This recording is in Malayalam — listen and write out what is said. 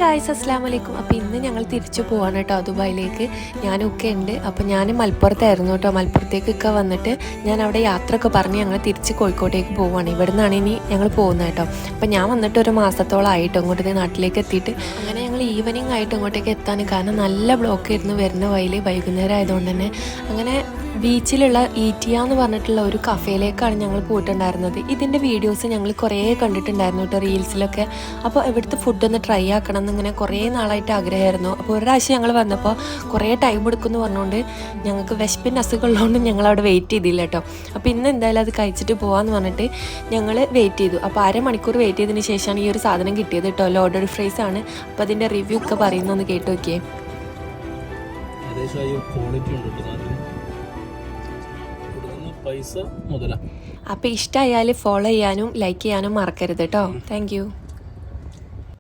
ഗായ്സ് അസ്സലാമു അലൈക്കും. അപ്പോൾ ഇന്ന് ഞങ്ങൾ തിരിച്ചു പോവാണ് കേട്ടോ ദുബായിലേക്ക്. ഞാനൊക്കെ ഉണ്ട്. അപ്പോൾ ഞാൻ മലപ്പുറത്തായിരുന്നു കേട്ടോ. മലപ്പുറത്തേക്കൊക്കെ വന്നിട്ട് ഞാൻ അവിടെ യാത്രയൊക്കെ പറഞ്ഞ് ഞങ്ങൾ തിരിച്ച് കോഴിക്കോട്ടേക്ക് പോവുകയാണ്. ഇവിടെ നിന്നാണ് ഇനി ഞങ്ങൾ പോകുന്നത് കേട്ടോ. അപ്പോൾ ഞാൻ വന്നിട്ട് ഒരു മാസത്തോളം ആയിട്ട് ഇങ്ങോട്ട് നാട്ടിലേക്ക് എത്തിയിട്ട് അങ്ങനെ ഞങ്ങൾ ഈവനിങ് ആയിട്ട് ഇങ്ങോട്ടേക്ക് എത്താൻ കാരണം നല്ല ബ്ലോക്കായിരുന്നു വരുന്ന വഴിയിൽ. വൈകുന്നേരം ആയതുകൊണ്ട് തന്നെ അങ്ങനെ ബീച്ചിലുള്ള ഈറ്റിയ എന്ന് പറഞ്ഞിട്ടുള്ള ഒരു കഫേയിലേക്കാണ് ഞങ്ങൾ പോയിട്ടുണ്ടായിരുന്നത്. ഇതിൻ്റെ വീഡിയോസ് ഞങ്ങൾ കുറേ കണ്ടിട്ടുണ്ടായിരുന്നു കേട്ടോ റീൽസിലൊക്കെ. അപ്പോൾ ഇവിടുത്തെ ഫുഡ് ഒന്ന് ട്രൈ ആക്കണം എന്നിങ്ങനെ കുറേ നാളായിട്ട് ആഗ്രഹമായിരുന്നു. അപ്പോൾ ഒരു പ്രാവശ്യം ഞങ്ങൾ വന്നപ്പോൾ കുറേ ടൈം എടുക്കുമെന്ന് പറഞ്ഞുകൊണ്ട് ഞങ്ങൾക്ക് വിശപ്പിൻ്റെ അസുഖമുള്ളതുകൊണ്ട് ഞങ്ങൾ അവിടെ വെയിറ്റ് ചെയ്തില്ല കേട്ടോ. അപ്പോൾ ഇന്ന് എന്തായാലും അത് കഴിച്ചിട്ട് പോകാമെന്ന് പറഞ്ഞിട്ട് ഞങ്ങൾ വെയിറ്റ് ചെയ്തു. അപ്പോൾ അരമണിക്കൂർ വെയിറ്റ് ചെയ്തതിന് ശേഷമാണ് ഈ ഒരു സാധനം കിട്ടിയത് കേട്ടോ. ലോഡഡ് ഫ്രൈസ് ആണ്. അപ്പോൾ അതിൻ്റെ റിവ്യൂ ഒക്കെ പറയുന്നൊന്ന് കേട്ട് നോക്കിയേ. അപ്പോൾ ഇഷ്ടമായാൽ ഫോളോ ചെയ്യാനും ലൈക്ക് ചെയ്യാനും മറക്കരുത് കേട്ടോ. Thank you.